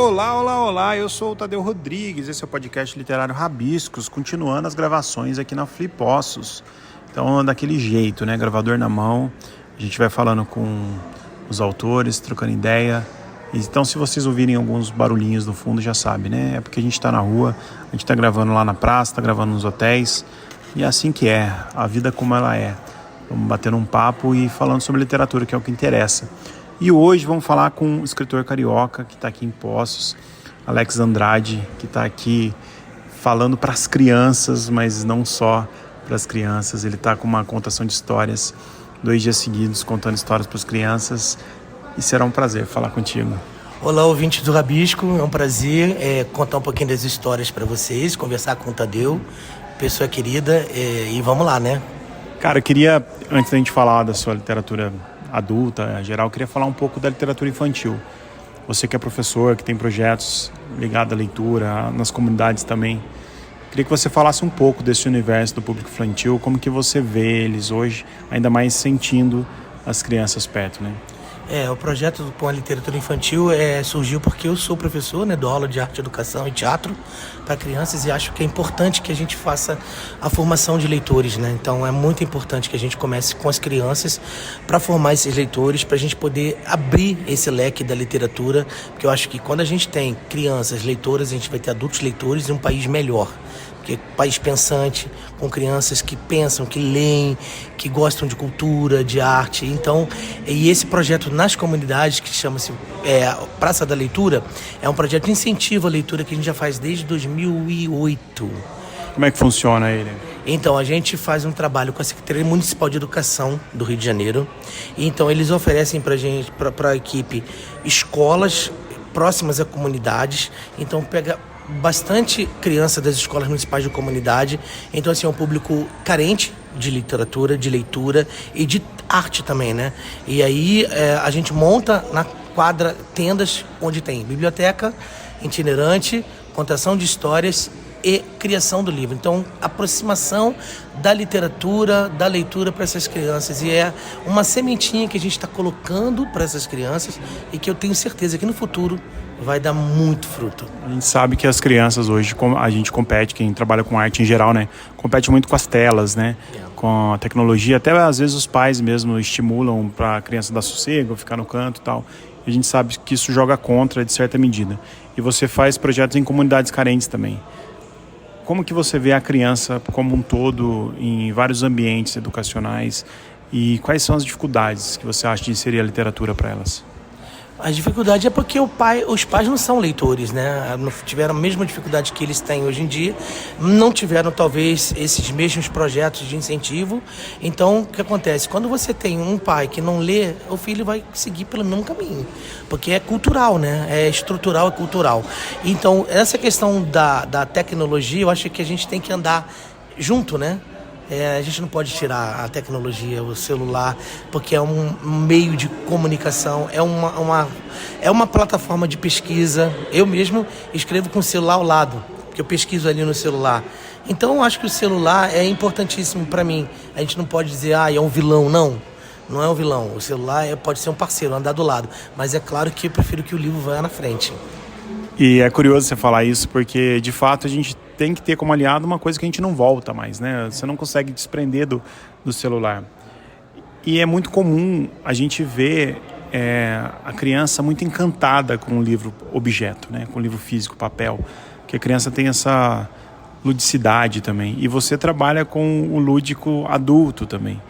Olá, olá, olá, eu sou o Tadeu Rodrigues, esse é o podcast literário Rabiscos, continuando as gravações aqui na Flipossos. Então, daquele jeito, né, gravador na mão, a gente vai falando com os autores, trocando ideia. Então, se vocês ouvirem alguns barulhinhos no fundo, já sabe, né, é porque a gente está na rua, a gente está gravando lá na praça, está gravando nos hotéis, e é assim que é, a vida como ela é. Vamos batendo um papo e falando sobre literatura, que é o que interessa. E hoje vamos falar com um escritor carioca que está aqui em Poços, Alex Andrade, que está aqui falando para as crianças, mas não só para as crianças. Ele está com uma contação de histórias, 2 dias seguidos contando histórias para as crianças, e será um prazer falar contigo. Olá, ouvintes do Rabisco, é um prazer contar um pouquinho das histórias para vocês, conversar com o Tadeu, pessoa querida, e vamos lá, né? Cara, eu queria, antes da gente falar da sua literatura adulta, geral, eu queria falar um pouco da literatura infantil. Você que é professor, que tem projetos ligados à leitura, nas comunidades também. Queria que você falasse um pouco desse universo do público infantil, como que você vê eles hoje, ainda mais sentindo as crianças perto, né? O projeto com a literatura infantil surgiu porque eu sou professor, né, dou aula de arte, educação e teatro para crianças e acho que é importante que a gente faça a formação de leitores, né? Então é muito importante que a gente comece com as crianças para formar esses leitores, para a gente poder abrir esse leque da literatura, porque eu acho que quando a gente tem crianças leitoras, a gente vai ter adultos leitores e um país melhor. Porque país pensante, com crianças que pensam, que leem, que gostam de cultura, de arte. Então, e esse projeto nas comunidades, que chama-se Praça da Leitura, é um projeto de incentivo à leitura que a gente já faz desde 2008. Como é que funciona ele? Então, a gente faz um trabalho com a Secretaria Municipal de Educação do Rio de Janeiro. Então, eles oferecem para a gente, para a equipe, escolas próximas a comunidades. Então, pega bastante criança das escolas municipais de comunidade, então assim é um público carente de literatura, de leitura e de arte também, né? E aí a gente monta na quadra tendas onde tem biblioteca itinerante, contação de histórias e criação do livro. Então, aproximação da literatura, da leitura para essas crianças. E é uma sementinha que a gente está colocando para essas crianças e que eu tenho certeza que no futuro vai dar muito fruto. A gente sabe que as crianças hoje, a gente compete, quem trabalha com arte em geral, né? Compete muito com as telas, né? Com a tecnologia. Até às vezes os pais mesmo estimulam para a criança dar sossego, ficar no canto e tal. E a gente sabe que isso joga contra de certa medida. E você faz projetos em comunidades carentes também. Como que você vê a criança como um todo em vários ambientes educacionais e quais são as dificuldades que você acha de inserir a literatura para elas? A dificuldade é porque os pais não são leitores, né? Não tiveram a mesma dificuldade que eles têm hoje em dia, não tiveram talvez esses mesmos projetos de incentivo. Então, o que acontece? Quando você tem um pai que não lê, o filho vai seguir pelo mesmo caminho, porque é cultural, né? É estrutural, é cultural. Então, essa questão da tecnologia, eu acho que a gente tem que andar junto, né? A gente não pode tirar a tecnologia, o celular, porque é um meio de comunicação, é uma plataforma de pesquisa. Eu mesmo escrevo com o celular ao lado, porque eu pesquiso ali no celular. Então, eu acho que o celular é importantíssimo para mim. A gente não pode dizer, é um vilão, não. Não é um vilão. O celular pode ser um parceiro, andar do lado. Mas é claro que eu prefiro que o livro vá na frente. E é curioso você falar isso, porque de fato a gente tem que ter como aliado uma coisa que a gente não volta mais, né? Você não consegue desprender do celular. E é muito comum a gente ver a criança muito encantada com o livro objeto, né? Com o livro físico, papel. Porque a criança tem essa ludicidade também. E você trabalha com o lúdico adulto também.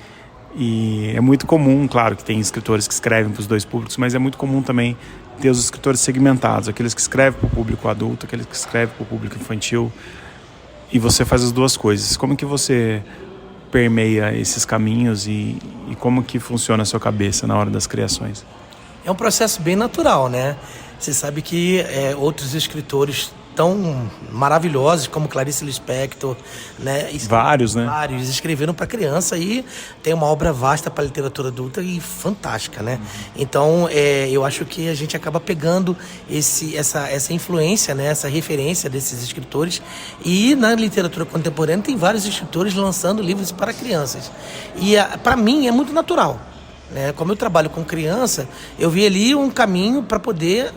E é muito comum, claro, que tem escritores que escrevem para os dois públicos, mas é muito comum também ter os escritores segmentados, aqueles que escrevem para o público adulto, aqueles que escrevem para o público infantil, e você faz as duas coisas. Como que você permeia esses caminhos e como que funciona a sua cabeça na hora das criações? É um processo bem natural, né? Você sabe que outros escritores tão maravilhosos como Clarice Lispector, né? Vários, né? Vários escreveram para criança e tem uma obra vasta para literatura adulta e fantástica, né? Então, eu acho que a gente acaba pegando essa influência, né? Essa referência desses escritores, e na literatura contemporânea tem vários escritores lançando livros para crianças. E para mim é muito natural, né? Como eu trabalho com criança, eu vi ali um caminho para poder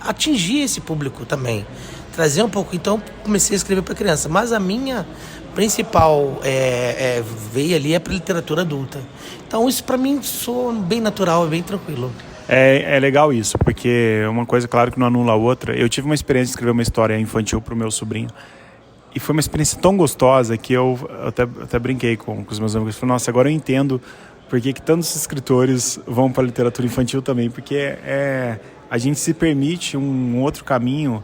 atingir esse público também, trazer um pouco. Então comecei a escrever para criança, mas a minha principal veia ali é para literatura adulta. Então isso para mim soa bem natural, bem tranquilo. É legal isso, porque uma coisa, claro, que não anula a outra. Eu tive uma experiência de escrever uma história infantil para o meu sobrinho. E foi uma experiência tão gostosa que eu até brinquei com os meus amigos. Falei, nossa, agora eu entendo por que tantos escritores vão para a literatura infantil também. Porque a gente se permite um outro caminho,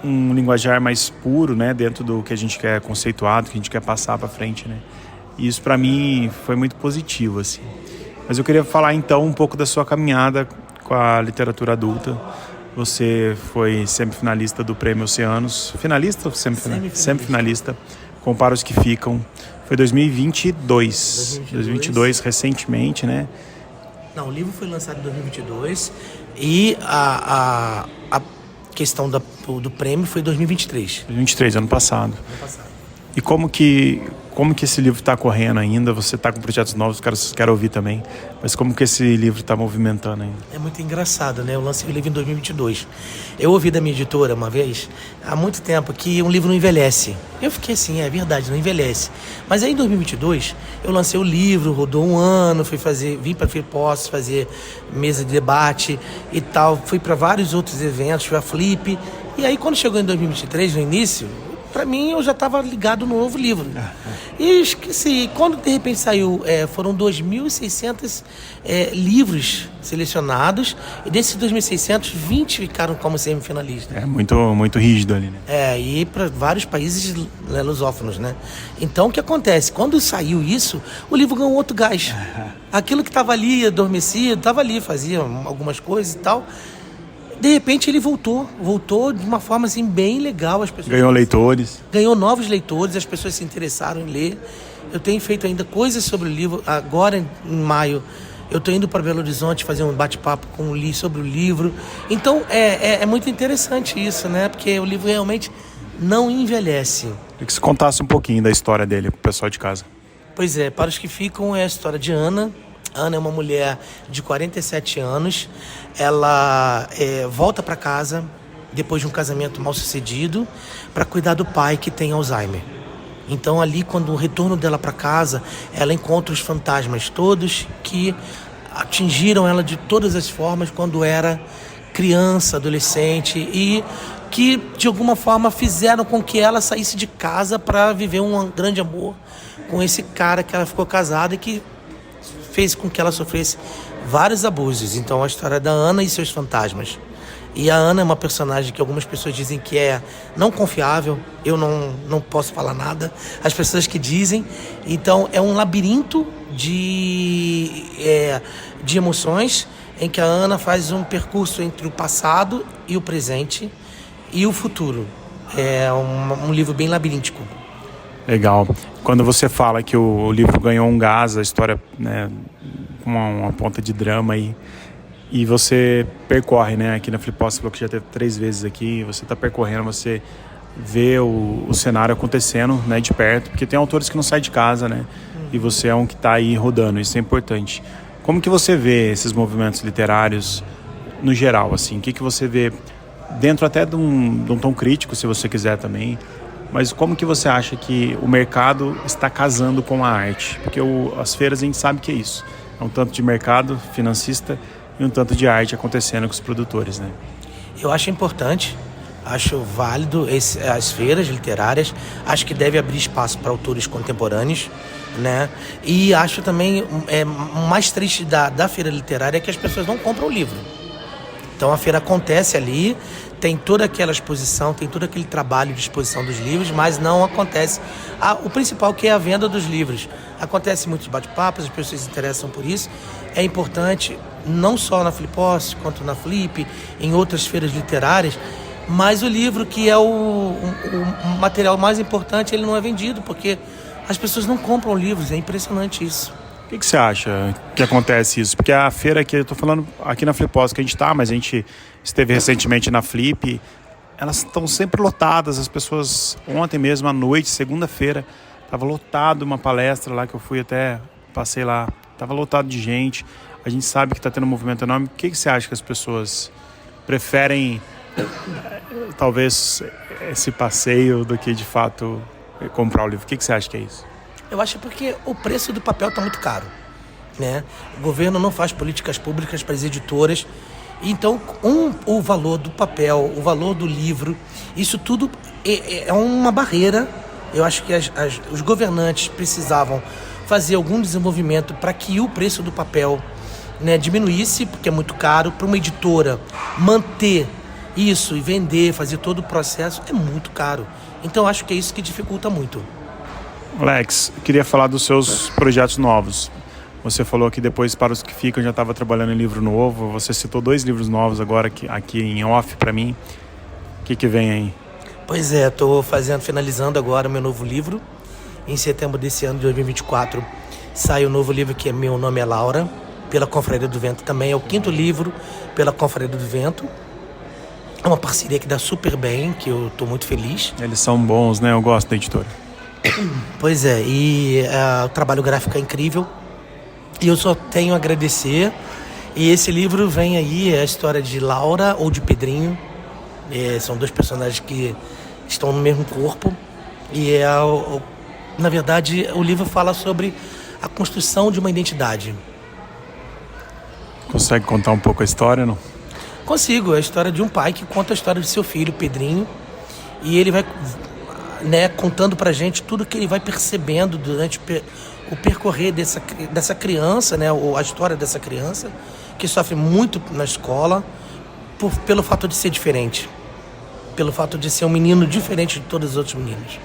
um linguajar mais puro, né, dentro do que a gente quer conceituado, que a gente quer passar para frente, né. E isso para mim foi muito positivo, assim. Mas eu queria falar então um pouco da sua caminhada com a literatura adulta. Você foi semifinalista do Prêmio Oceanos. Finalista ou semifinalista? Semifinalista. Com Para os que Ficam. Foi 2022, recentemente, né? Não, o livro foi lançado em 2022 e a questão do prêmio foi em 2023. 2023, ano passado. E como que esse livro está correndo ainda? Você está com projetos novos, quero ouvir também. Mas como que esse livro está movimentando ainda? É muito engraçado, né? Eu lancei o livro em 2022. Eu ouvi da minha editora uma vez, há muito tempo, que um livro não envelhece. Eu fiquei assim, é verdade, não envelhece. Mas aí em 2022, eu lancei o livro, rodou um ano, vim para Flipos fazer mesa de debate e tal. Fui para vários outros eventos, fui a Flip. E aí quando chegou em 2023, no início, para mim eu já estava ligado no novo livro. E esqueci, quando de repente saiu, foram 2.600 livros selecionados, e desses 2.600, 20 ficaram como semifinalistas. É muito rígido ali, né? E para vários países lusófonos, né? Então o que acontece? Quando saiu isso, o livro ganhou outro gás. Aquilo que estava ali adormecido, estava ali, fazia algumas coisas e tal. De repente ele voltou de uma forma assim bem legal. As pessoas ganhou leitores. Ganhou novos leitores, as pessoas se interessaram em ler. Eu tenho feito ainda coisas sobre o livro. Agora, em maio, eu estou indo para Belo Horizonte fazer um bate-papo sobre o livro. Então, é muito interessante isso, né? Porque o livro realmente não envelhece. Queria que você contasse um pouquinho da história dele para o pessoal de casa. Pois é, Para os que Ficam é a história de Ana. Ana é uma mulher de 47 anos. Ela volta para casa depois de um casamento mal sucedido para cuidar do pai que tem Alzheimer. Então ali, quando o retorno dela para casa, ela encontra os fantasmas todos que atingiram ela de todas as formas quando era criança, adolescente, e que de alguma forma fizeram com que ela saísse de casa para viver um grande amor com esse cara que ela ficou casada e que fez com que ela sofresse vários abusos. Então a história da Ana e seus fantasmas. E a Ana é uma personagem que algumas pessoas dizem que é não confiável. Eu não posso falar nada. As pessoas que dizem. Então é um labirinto de emoções em que a Ana faz um percurso entre o passado e o presente e o futuro. É um livro bem labiríntico. Legal. Quando você fala que o livro ganhou um gás, a história, né, uma ponta de drama aí, e você percorre, né, aqui na Flipos, você falou que já teve 3 vezes aqui, você está percorrendo, você vê o cenário acontecendo, né, de perto, porque tem autores que não saem de casa, né, e você é um que está aí rodando, isso é importante. Como que você vê esses movimentos literários no geral, assim? O que você vê dentro até de um tom crítico, se você quiser também, mas como que você acha que o mercado está casando com a arte? Porque as feiras a gente sabe que é isso. É um tanto de mercado financista e um tanto de arte acontecendo com os produtores, né? Eu acho importante, acho válido as feiras literárias. Acho que deve abrir espaço para autores contemporâneos, né? E acho também, o mais triste da feira literária é que as pessoas não compram o livro. Então a feira acontece ali, tem toda aquela exposição, tem todo aquele trabalho de exposição dos livros, mas não acontece o principal, que é a venda dos livros. Acontece muitos bate-papos, as pessoas se interessam por isso. É importante, não só na Flipos, quanto na Flip, em outras feiras literárias, mas o livro, que é o material mais importante, ele não é vendido, porque as pessoas não compram livros. É impressionante isso. O que você acha que acontece isso? Porque a feira que eu estou falando aqui na Flipos que a gente está, mas a gente esteve recentemente na Flip, elas estão sempre lotadas. As pessoas, ontem mesmo à noite, segunda-feira, estava lotado uma palestra lá que eu fui, até passei lá, estava lotado de gente. A gente sabe que está tendo um movimento enorme. O que você acha que as pessoas preferem talvez esse passeio do que de fato comprar o livro. O que você acha que é isso? Eu acho porque o preço do papel está muito caro, né? O governo não faz políticas públicas para as editoras. Então, o valor do papel, o valor do livro, isso tudo é uma barreira. Eu acho que os governantes precisavam fazer algum desenvolvimento para que o preço do papel, né, diminuísse, porque é muito caro. Para uma editora manter isso e vender, fazer todo o processo, é muito caro. Então, acho que é isso que dificulta muito. Alex, eu queria falar dos seus projetos novos. Você falou que depois, para os que ficam, já estava trabalhando em livro novo. Você citou 2 livros novos agora aqui em off para mim. O que vem aí? Pois é, estou finalizando agora o meu novo livro. Em setembro desse ano de 2024 sai o novo livro que é Meu Nome é Laura, pela Confraria do Vento também. É o 5º livro pela Confraria do Vento. É uma parceria que dá super bem, que eu estou muito feliz. Eles são bons, né? Eu gosto da editora. Pois é, e o trabalho gráfico é incrível. E eu só tenho a agradecer. E esse livro vem aí, é a história de Laura ou de Pedrinho. São 2 personagens que estão no mesmo corpo. E na verdade, o livro fala sobre a construção de uma identidade. Consegue contar um pouco a história, não? Consigo. É a história de um pai que conta a história de seu filho, Pedrinho. E ele vai, né, contando pra gente tudo que ele vai percebendo durante o percorrer dessa criança, né, a história dessa criança, que sofre muito na escola pelo fato de ser diferente. Pelo fato de ser um menino diferente de todos os outros meninos.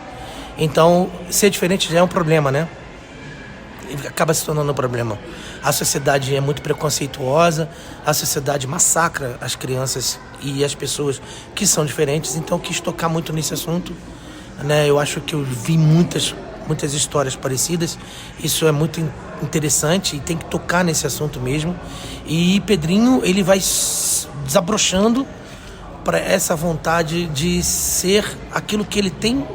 Então, ser diferente já é um problema, né? Ele acaba se tornando um problema. A sociedade é muito preconceituosa, a sociedade massacra as crianças e as pessoas que são diferentes, então quis tocar muito nesse assunto, né? Eu acho que eu vi muitas histórias parecidas, isso é muito interessante e tem que tocar nesse assunto mesmo. E Pedrinho, ele vai desabrochando para essa vontade de ser aquilo que ele tem,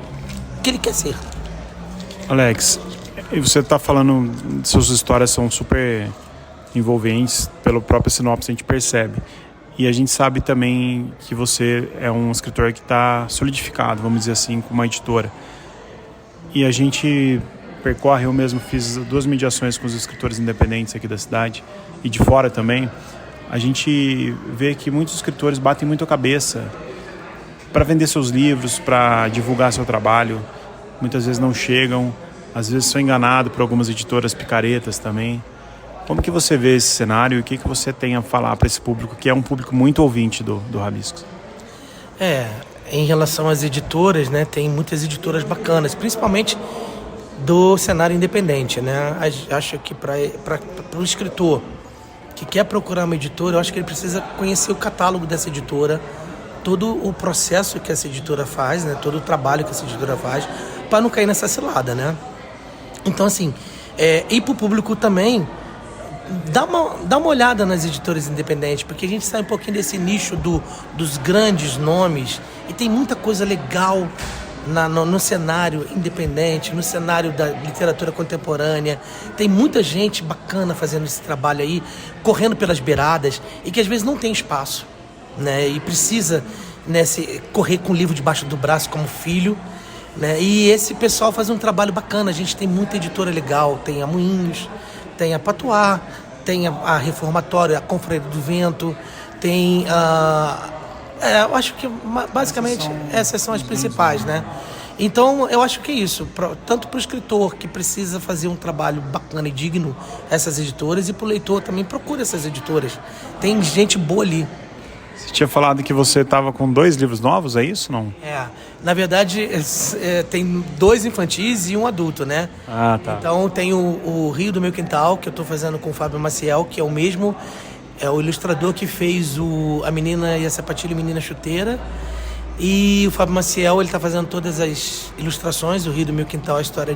que ele quer ser. Alex, você está falando, suas histórias são super envolventes, pelo próprio sinopse a gente percebe. E a gente sabe também que você é um escritor que está solidificado, vamos dizer assim, com uma editora. E a gente percorre, eu mesmo fiz 2 mediações com os escritores independentes aqui da cidade e de fora também. A gente vê que muitos escritores batem muito a cabeça para vender seus livros, para divulgar seu trabalho. Muitas vezes não chegam, às vezes são enganados por algumas editoras picaretas também. Como que você vê esse cenário e o que você tem a falar para esse público, que é um público muito ouvinte do Rabiscos? Em relação às editoras, né, tem muitas editoras bacanas, principalmente do cenário independente, né? Acho que para o escritor que quer procurar uma editora, eu acho que ele precisa conhecer o catálogo dessa editora, todo o processo que essa editora faz, né, todo o trabalho que essa editora faz, para não cair nessa cilada, né? Então, assim, e para o público também, dá uma olhada nas editoras independentes, porque a gente sai um pouquinho desse nicho dos grandes nomes, e tem muita coisa legal no cenário independente, no cenário da literatura contemporânea. Tem muita gente bacana fazendo esse trabalho aí, correndo pelas beiradas, e que às vezes não tem espaço, né? E precisa, né, correr com o livro debaixo do braço como filho, né? E esse pessoal faz um trabalho bacana. A gente tem muita editora legal, tem a Moinhos, tem a Patuá, tem a Reformatória, a Confraria do Vento, tem eu acho que basicamente essas são as principais, né? Então eu acho que é isso, tanto para o escritor que precisa fazer um trabalho bacana e digno, essas editoras, e para o leitor também procura essas editoras. Tem gente boa ali. Você tinha falado que você estava com 2 livros novos, é isso, não? Na verdade, tem 2 infantis e um adulto, né? Ah, tá. Então tem o Rio do Meu Quintal, que eu estou fazendo com o Fábio Maciel, que é o mesmo, é o ilustrador que fez A Menina e a Sapatilha e Menina Chuteira. E o Fábio Maciel, ele está fazendo todas as ilustrações. O Rio do Meu Quintal é a história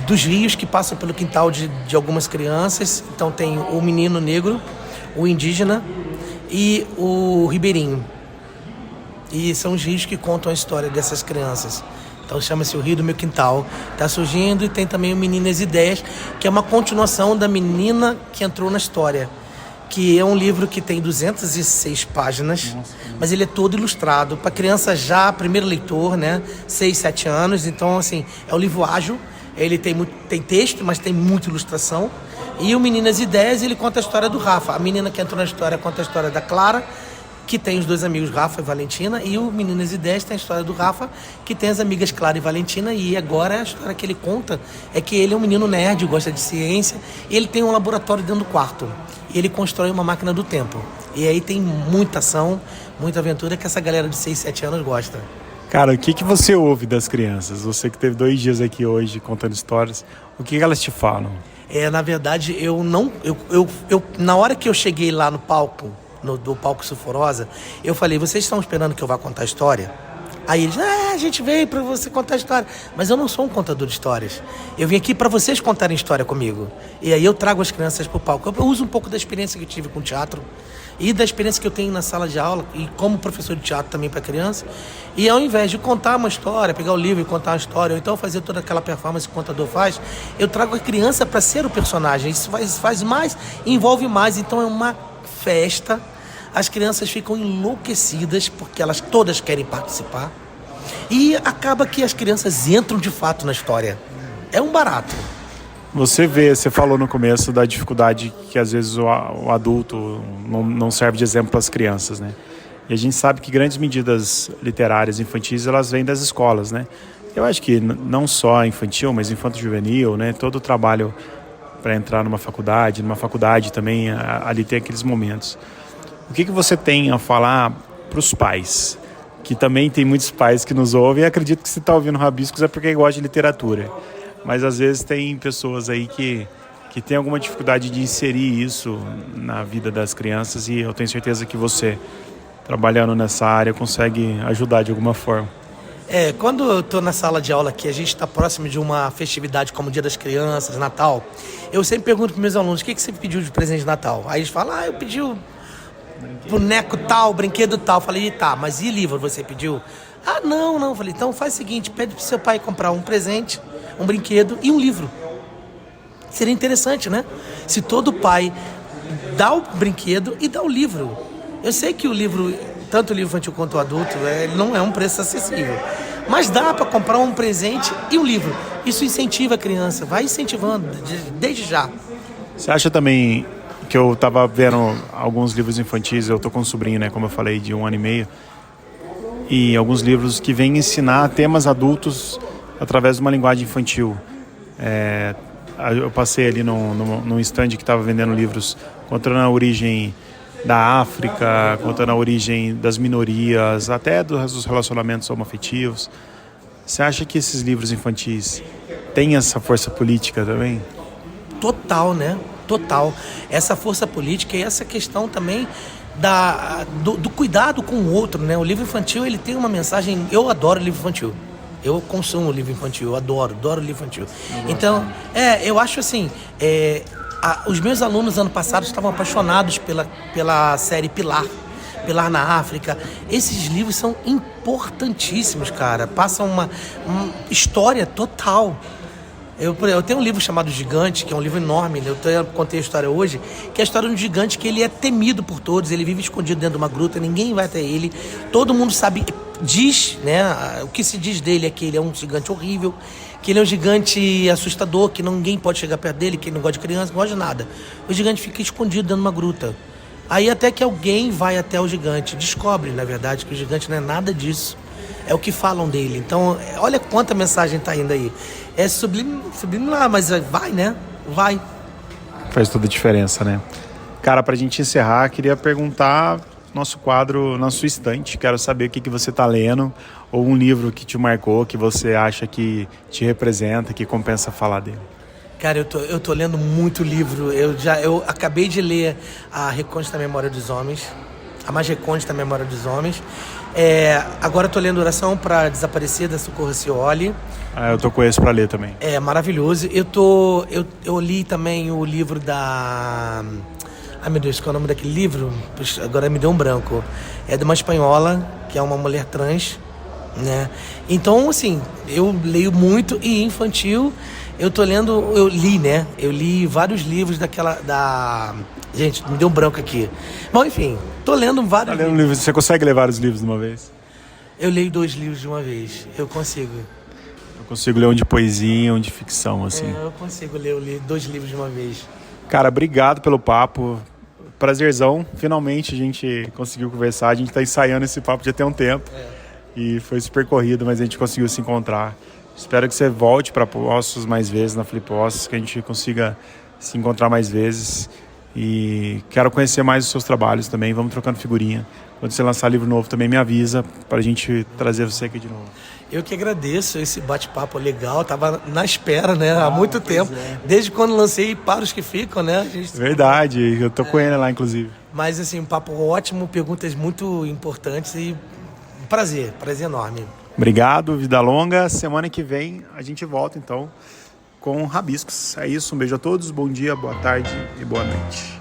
dos rios que passam pelo quintal de algumas crianças. Então tem o menino negro, o indígena e o ribeirinho. E são os rios que contam a história dessas crianças. Então chama-se O Rio do Meu Quintal. Está surgindo. E tem também o Meninas Ideias, que é uma continuação da menina que entrou na história, que é um livro que tem 206 páginas, mas ele é todo ilustrado, para criança já, primeiro leitor, né, 6, 7 anos, então, assim, é um livro ágil, ele tem texto, mas tem muita ilustração, e o Meninas Ideias, ele conta a história do Rafa, a menina que entrou na história conta a história da Clara, que tem os dois amigos, Rafa e Valentina, e o Meninas Ideias tem a história do Rafa, que tem as amigas Clara e Valentina, e agora a história que ele conta é que ele é um menino nerd, gosta de ciência, e ele tem um laboratório dentro do quarto, e ele constrói uma máquina do tempo. E aí tem muita ação, muita aventura que essa galera de 6, 7 anos gosta. Cara, o que você ouve das crianças? Você que teve 2 dias aqui hoje contando histórias, o que elas te falam? Na verdade, na hora que eu cheguei lá no palco, do palco Sulfurosa, eu falei, vocês estão esperando que eu vá contar a história? Aí eles, a gente veio pra você contar a história. Mas eu não sou um contador de histórias. Eu vim aqui pra vocês contarem história comigo. E aí eu trago as crianças pro palco. Eu uso um pouco da experiência que eu tive com o teatro e da experiência que eu tenho na sala de aula e como professor de teatro também para criança. E ao invés de contar uma história, pegar o livro e contar uma história, ou então fazer toda aquela performance que o contador faz, eu trago a criança para ser o personagem. Isso faz mais, envolve mais. Então é uma festa. As crianças ficam enlouquecidas porque elas todas querem participar. E acaba que as crianças entram de fato na história. É um barato. Você falou no começo da dificuldade que às vezes o adulto não serve de exemplo para as crianças, né? E a gente sabe que grandes medidas literárias infantis, elas vêm das escolas, né? Eu acho que não só infantil, mas infanto-juvenil, né? Todo o trabalho para entrar numa faculdade também, ali tem aqueles momentos. O que você tem a falar para os pais? Que também tem muitos pais que nos ouvem e acredito que se está ouvindo Rabiscos é porque gosta de literatura. Mas às vezes tem pessoas aí que tem alguma dificuldade de inserir isso na vida das crianças e eu tenho certeza que você, trabalhando nessa área, consegue ajudar de alguma forma. Quando eu estou na sala de aula aqui, a gente está próximo de uma festividade como o Dia das Crianças, Natal, eu sempre pergunto para meus alunos, o que você pediu de presente de Natal? Aí eles falam, eu pedi o boneco tal, brinquedo tal. Eu falei, tá, mas e livro você pediu? Não. Eu falei, então faz o seguinte, pede pro seu pai comprar um presente, um brinquedo e um livro. Seria interessante, né? Se todo pai dá o brinquedo e dá o livro. Eu sei que o livro, tanto o livro infantil quanto o adulto, não é um preço acessível. Mas dá para comprar um presente e um livro. Isso incentiva a criança, vai incentivando desde já. Você acha também que eu estava vendo alguns livros infantis, eu tô com um sobrinho, né, como eu falei, de 1 ano e meio, e alguns livros que vêm ensinar temas adultos através de uma linguagem infantil. Eu passei ali num stand que estava vendendo livros contando a origem da África, contando a origem das minorias, até dos relacionamentos homoafetivos. Você acha que esses livros infantis têm essa força política também? Total, né? Total. Essa força política e essa questão também do cuidado com o outro, né? O livro infantil, ele tem uma mensagem... Eu adoro livro infantil. Eu consumo livro infantil, eu adoro livro infantil. Então, eu acho assim... os meus alunos, ano passado, estavam apaixonados pela série Pilar na África. Esses livros são importantíssimos, cara. Passam uma história total. Eu tenho um livro chamado Gigante, que é um livro enorme, eu contei a história hoje, que é a história de um gigante que ele é temido por todos, ele vive escondido dentro de uma gruta, ninguém vai até ele, todo mundo sabe, diz, né, o que se diz dele é que ele é um gigante horrível, que ele é um gigante assustador, que ninguém pode chegar perto dele, que ele não gosta de criança, não gosta de nada. O gigante fica escondido dentro de uma gruta. Aí até que alguém vai até o gigante, descobre, na verdade, que o gigante não é nada disso. É o que falam dele. Então, olha quanta mensagem tá indo aí. É subliminar, mas vai, né? Vai. Faz toda a diferença, né? Cara, pra gente encerrar, queria perguntar nosso quadro na sua estante. Quero saber o que você tá lendo, ou um livro que te marcou, que você acha que te representa, que compensa falar dele. Cara, eu tô lendo muito livro. Eu acabei de ler A Recôndita Memória dos Homens, A Mais Recôndita Memória dos Homens. Agora eu tô lendo Oração para Desaparecer, da Socorro Cioli. Eu tô com esse para ler também. É maravilhoso. Eu li também o livro da... Ai, meu Deus, qual é o nome daquele livro? Puxa, agora me deu um branco. É de uma espanhola, que é uma mulher trans, né? Então, assim, eu leio muito e infantil. Eu tô lendo, eu li, né? Eu li vários livros Gente, me deu um branco aqui. Bom, enfim, tô lendo vários livros. Você consegue ler vários livros de uma vez? Eu leio 2 livros de uma vez, eu consigo. Eu consigo ler um de poesia, um de ficção, assim. Eu consigo ler 2 livros de uma vez. Cara, obrigado pelo papo. Prazerzão. Finalmente a gente conseguiu conversar. A gente tá ensaiando esse papo já tem um tempo. E foi super corrido, mas a gente conseguiu se encontrar. Espero que você volte para Poços mais vezes na Flipossos, que a gente consiga se encontrar mais vezes. E quero conhecer mais os seus trabalhos também. Vamos trocando figurinha. Quando você lançar livro novo também me avisa para a gente trazer você aqui de novo. Eu que agradeço esse bate-papo legal. Tava na espera, né? Há muito tempo. Desde quando lancei Para os que Ficam, né? Verdade. Eu tô com ele lá, inclusive. Mas, assim, um papo ótimo, perguntas muito importantes e um prazer enorme. Obrigado, vida longa. Semana que vem a gente volta, então, com Rabiscos. É isso, um beijo a todos, bom dia, boa tarde e boa noite.